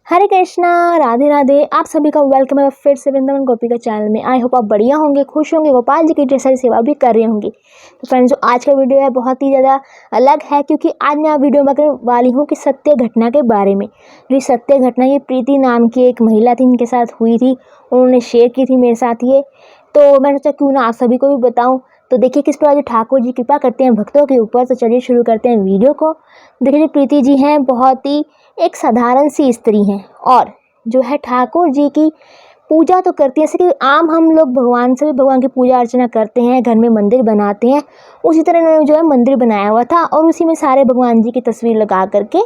हरे कृष्णा, राधे राधे। आप सभी का वेलकम है फिर से वृंदावन गोपी का चैनल में। आई होप आप बढ़िया होंगे, खुश होंगे, गोपाल जी की ढेर सारी सेवा भी कर रहे होंगे। तो फ्रेंड्स, जो आज का वीडियो है बहुत ही ज़्यादा अलग है, क्योंकि आज मैं वीडियो में करने वाली हूँ कि सत्य घटना के बारे में। ये सत्य घटना ये प्रीति नाम की एक महिला थी, इनके साथ हुई थी। उन्होंने शेयर की थी मेरे साथ ये, तो मैंने सोचा क्यों ना आप सभी को भी बताऊँ। तो देखिए किस प्रकार जो ठाकुर जी कृपा करते हैं भक्तों के ऊपर। तो चलिए शुरू करते हैं वीडियो को। देखिए, जो प्रीति जी हैं बहुत ही एक साधारण सी स्त्री हैं, और जो है ठाकुर जी की पूजा तो करती है, जैसे कि आम हम लोग भगवान से भी भगवान की पूजा अर्चना करते हैं, घर में मंदिर बनाते हैं। उसी तरह इन्होंने जो है मंदिर बनाया हुआ था, और उसी में सारे भगवान जी की तस्वीर लगा करके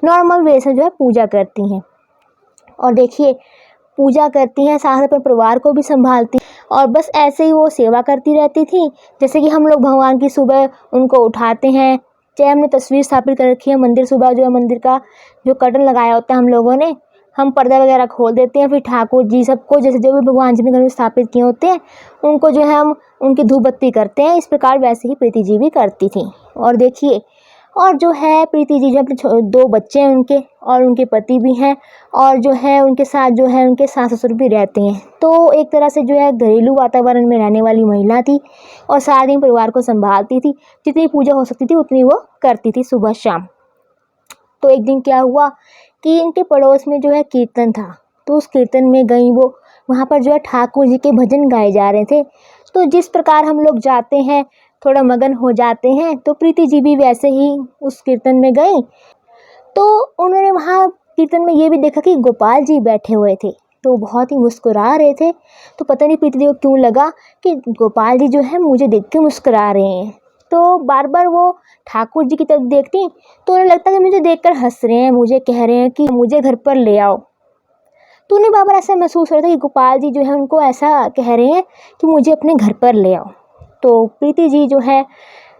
नॉर्मल वे से जो है पूजा करती हैं। और देखिए, पूजा करती हैं, साथ अपने परिवार को भी संभालती, और बस ऐसे ही वो सेवा करती रहती थी। जैसे कि हम लोग भगवान की सुबह उनको उठाते हैं, चाहे हमने तस्वीर स्थापित कर रखी है मंदिर, सुबह जो है मंदिर का जो कर्टन लगाया होता है हम लोगों ने, हम पर्दा वगैरह खोल देते हैं, फिर ठाकुर जी सबको, जैसे जो भी भगवान जी ने घर में स्थापित किए होते हैं उनको जो है हम उनकी धूप बत्ती करते हैं। इस प्रकार वैसे ही प्रीति जी भी करती थी। और देखिए, और जो है प्रीति जी जो अपने 2 बच्चे हैं उनके, और उनके पति भी हैं, और जो है उनके साथ जो है उनके सास ससुर भी रहते हैं। तो एक तरह से जो है घरेलू वातावरण में रहने वाली महिला थी, और सारा दिन परिवार को संभालती थी। जितनी पूजा हो सकती थी उतनी वो करती थी सुबह शाम। तो एक दिन क्या हुआ कि इनके पड़ोस में जो है कीर्तन था, तो उस कीर्तन में गई वो। वहाँ पर जो है ठाकुर जी के भजन गाए जा रहे थे। तो जिस प्रकार हम लोग जाते हैं, थोड़ा मगन हो जाते हैं, तो प्रीति जी भी वैसे ही उस कीर्तन में गई। तो उन्होंने वहाँ कीर्तन में ये भी देखा कि गोपाल जी बैठे हुए थे, तो बहुत ही मुस्कुरा रहे थे। तो पता नहीं प्रीति जी को क्यों लगा कि गोपाल जी जो है मुझे देख के मुस्कुरा रहे हैं। तो बार बार वो ठाकुर जी की तरफ देखती, तो उन्हें लगता कि मुझे देखकर हंस रहे हैं, मुझे कह रहे हैं कि मुझे घर पर ले आओ। तो उन्हें बार बार ऐसा महसूस हो रहा था कि गोपाल जी जो है उनको ऐसा कह रहे हैं कि मुझे अपने घर पर ले आओ। तो प्रीति जी जो है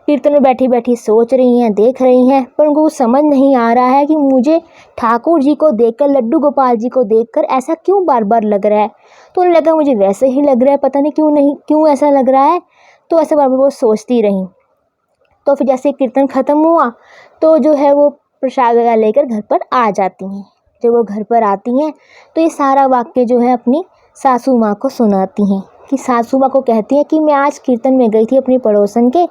कीर्तन में बैठी बैठी सोच रही हैं, देख रही हैं, पर उनको समझ नहीं आ रहा है कि मुझे ठाकुर जी को देखकर, लड्डू गोपाल जी को देखकर ऐसा क्यों बार बार लग रहा है। तो उन्हें लगा मुझे वैसे ही लग रहा है, पता नहीं क्यों ऐसा लग रहा है। तो ऐसे बार बार वो सोचती रही। तो फिर जैसे कीर्तन ख़त्म हुआ, तो जो है वो प्रसाद वगैरह लेकर घर पर आ जाती हैं। जब वो घर पर आती हैं तो ये सारा वाक्य जो है अपनी सासू माँ को सुनाती हैं, कि सासू माँ को कहती हैं कि मैं आज कीर्तन में गई थी अपनी पड़ोसन के,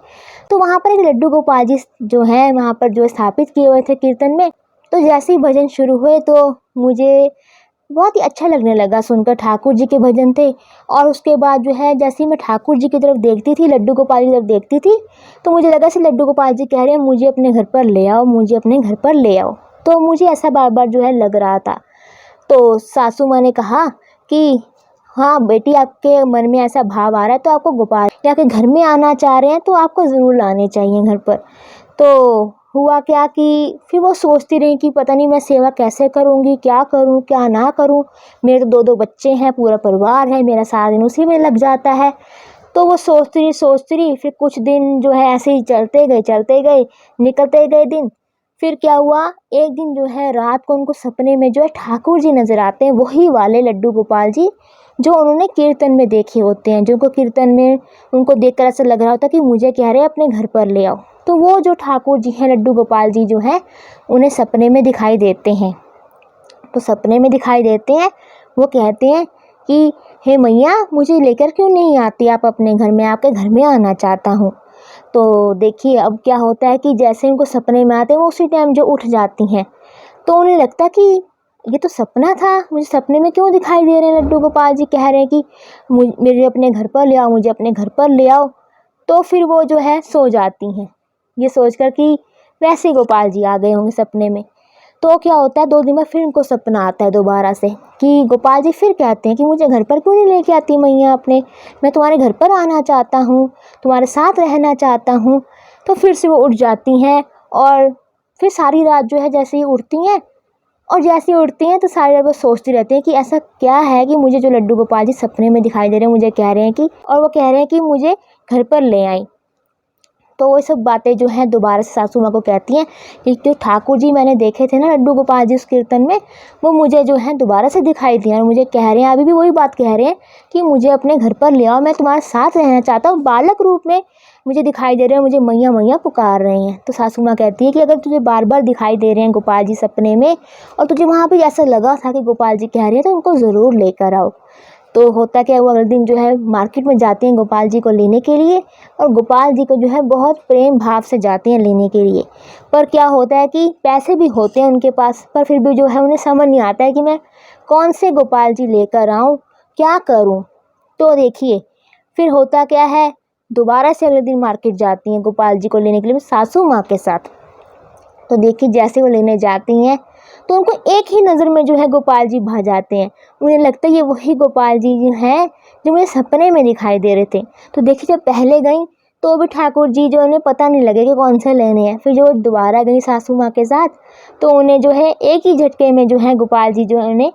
तो वहाँ पर एक लड्डू गोपाल जी जो है वहाँ पर जो स्थापित किए हुए थे कीर्तन में। तो जैसे ही भजन शुरू हुए तो मुझे बहुत ही अच्छा लगने लगा सुनकर, ठाकुर जी के भजन थे। और उसके बाद जो है जैसे ही मैं ठाकुर जी की तरफ देखती थी, लड्डू गोपाल जी की तरफ देखती थी, तो मुझे लगा कि लड्डू गोपाल जी कह रहे हैं मुझे अपने घर पर ले आओ, मुझे अपने घर पर ले आओ। तो मुझे ऐसा बार बार जो है लग रहा था। तो सासू माँ ने कहा कि हाँ बेटी, आपके मन में ऐसा भाव आ रहा है तो आपको गोपाल या के घर में आना चाह रहे हैं, तो आपको ज़रूर लाने चाहिए घर पर। तो हुआ क्या कि फिर वो सोचती रही कि पता नहीं मैं सेवा कैसे करूँगी, क्या करूँ क्या ना करूँ। मेरे तो 2 बच्चे हैं, पूरा परिवार है, मेरा सारा दिन उसी में लग जाता है। तो वो सोचती रही। फिर कुछ दिन जो है ऐसे ही चलते गए, निकलते गए दिन। फिर क्या हुआ, एक दिन जो है रात को उनको सपने में जो है ठाकुर जी नज़र आते हैं, वही वाले लड्डू गोपाल जी जो उन्होंने कीर्तन में देखे होते हैं, जिनको कीर्तन में उनको देखकर ऐसा लग रहा होता कि मुझे कह रहे हैं अपने घर पर ले आओ। तो वो जो ठाकुर जी हैं, लड्डू गोपाल जी जो हैं, उन्हें सपने में दिखाई देते हैं। तो सपने में दिखाई देते हैं, वो कहते हैं कि हे मैया, मुझे लेकर क्यों नहीं आती आप अपने घर में, आपके घर में आना चाहता हूँ। तो देखिए अब क्या होता है कि जैसे उनको सपने में आते हैं वो उसी टाइम जो उठ जाती हैं। तो उन्हें लगता कि ये तो सपना था, मुझे सपने में क्यों दिखाई दे रहे हैं लड्डू गोपाल जी कह रहे हैं कि मेरे अपने घर पर ले आओ, मुझे अपने घर पर ले आओ। तो फिर वो जो है सो जाती हैं, ये सोचकर कि वैसे ही गोपाल जी आ गए होंगे सपने में। तो क्या होता है, 2 दिन में फिर उनको सपना आता है दोबारा से कि गोपाल जी फिर कहते हैं कि मुझे घर पर क्यों नहीं लेके आती मैया अपने, मैं तुम्हारे घर पर आना चाहता हूँ, तुम्हारे साथ रहना चाहता हूँ। तो फिर से वो उठ जाती हैं, और फिर सारी रात जो है जैसे ही उठती हैं, और जैसे ही उठती हैं तो सारी रात वो सोचती रहती हैं कि ऐसा क्या है कि मुझे जो लड्डू गोपाल जी सपने में दिखाई दे रहे हैं, मुझे कह रहे हैं कि, और वो कह रहे हैं कि मुझे घर पर ले आई। तो वो सब बातें जो हैं दोबारा से सासू माँ को कहती हैं कि जो ठाकुर जी मैंने देखे थे ना लड्डू गोपाल जी उस कीर्तन में, वो मुझे जो है दोबारा से दिखाई दिए, और मुझे कह रहे हैं, अभी भी वही बात कह रहे हैं कि मुझे अपने घर पर ले आओ, मैं तुम्हारे साथ रहना चाहता हूँ, बालक रूप में मुझे दिखाई दे रहे हैं, मुझे मैया मैया पुकार रहे हैं। तो सासू माँ कहती है कि अगर तुझे बार बार दिखाई दे रहे हैं गोपाल जी सपने में और तुझे वहाँ पे ऐसा लगा था कि गोपाल जी कह रहे हैं, तो उनको ज़रूर लेकर आओ। तो होता क्या, वो अगले दिन जो है मार्केट में जाते हैं गोपाल जी को लेने के लिए, और गोपाल जी को जो है बहुत प्रेम भाव से जाते हैं लेने के लिए। पर क्या होता है कि पैसे भी होते हैं उनके पास, पर फिर भी जो है उन्हें समझ नहीं आता है कि मैं कौन से गोपाल जी लेकर आऊँ, क्या करूँ। तो देखिए फिर होता क्या है, दोबारा से अगले दिन मार्केट जाती हैं गोपाल जी को लेने के लिए सासू माँ के साथ। तो देखिए जैसे वो लेने जाती हैं तो उनको एक ही नज़र में जो है गोपाल जी भा जाते हैं। उन्हें लगता है ये वही गोपाल जी हैं जो मुझे सपने में दिखाई दे रहे थे। तो देखिए जब पहले गई तो भी ठाकुर जी जो उन्हें पता नहीं लगे कि कौन से लेने हैं। फिर जो दोबारा गई सासू माँ के साथ तो उन्हें जो है एक ही झटके में जो है गोपाल जी जो है उन्हें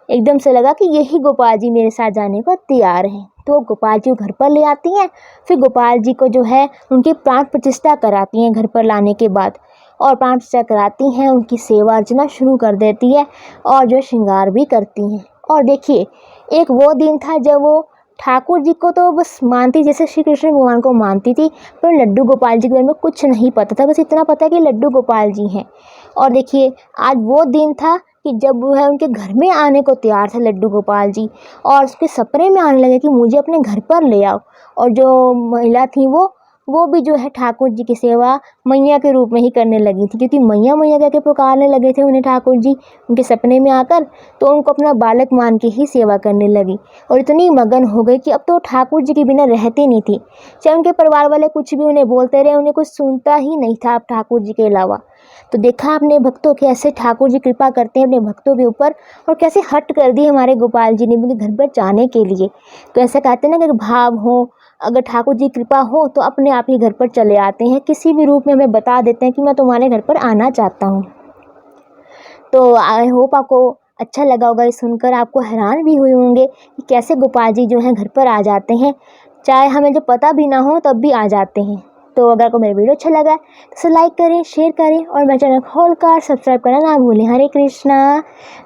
एकदम से लगा कि यही गोपाल जी मेरे साथ जाने को तैयार हैं। तो गोपाल जी को घर पर ले आती हैं। फिर गोपाल जी को जो है उनकी प्राण प्रतिष्ठा कराती हैं घर पर लाने के बाद, और प्राण प्रतिष्ठा कराती हैं, उनकी सेवा अर्चना शुरू कर देती है और जो श्रृंगार भी करती हैं। और देखिए एक वो दिन था जब वो ठाकुर जी को तो बस मानती, जैसे श्री कृष्ण भगवान को मानती थी, पर लड्डू गोपाल जी के बारे में कुछ नहीं पता था। बस इतना पता है कि लड्डू गोपाल जी हैं। और देखिए आज वो दिन था कि जब वो है उनके घर में आने को तैयार थे लड्डू गोपाल जी, और उसके सपने में आने लगे कि मुझे अपने घर पर ले आओ। और जो महिला थी वो भी जो है ठाकुर जी की सेवा मैया के रूप में ही करने लगी थी, क्योंकि मैया मैया कह के पुकारने लगे थे उन्हें ठाकुर जी उनके सपने में आकर। तो उनको अपना बालक मान के ही सेवा करने लगी, और इतनी मगन हो गई कि अब तो ठाकुर जी के बिना रहती नहीं थी। चाहे उनके परिवार वाले कुछ भी उन्हें बोलते रहे, उन्हें कुछ सुनता ही नहीं था अब ठाकुर जी के अलावा। तो देखा अपने भक्तों के ऐसे ठाकुर जी कृपा करते हैं अपने भक्तों के ऊपर, और कैसे हट कर दी हमारे गोपाल जी ने उनके घर पर जाने के लिए। तो ऐसा कहते हैं ना कि भाव हो, अगर ठाकुर जी कृपा हो तो अपने आप ही घर पर चले आते हैं, किसी भी रूप में हमें बता देते हैं कि मैं तुम्हारे घर पर आना चाहता हूँ। तो आई होप आपको अच्छा लगा होगा ये सुनकर, आपको हैरान भी हुए होंगे कि कैसे गोपाल जी जो हैं घर पर आ जाते हैं, चाहे हमें जो पता भी ना हो तब भी आ जाते हैं। तो अगर आपको मेरा वीडियो अच्छा लगा तो लाइक करें, शेयर करें, और मेरे चैनल खोलकर सब्सक्राइब करना ना भूलें। हरे कृष्णा,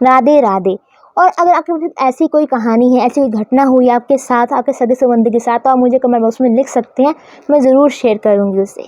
राधे राधे। और अगर आपके पास ऐसी कोई कहानी है, ऐसी कोई घटना हुई आपके साथ, आपके सगे संबंधी के साथ, तो आप मुझे कमेंट बॉक्स में लिख सकते हैं, मैं ज़रूर शेयर करूँगी उसे।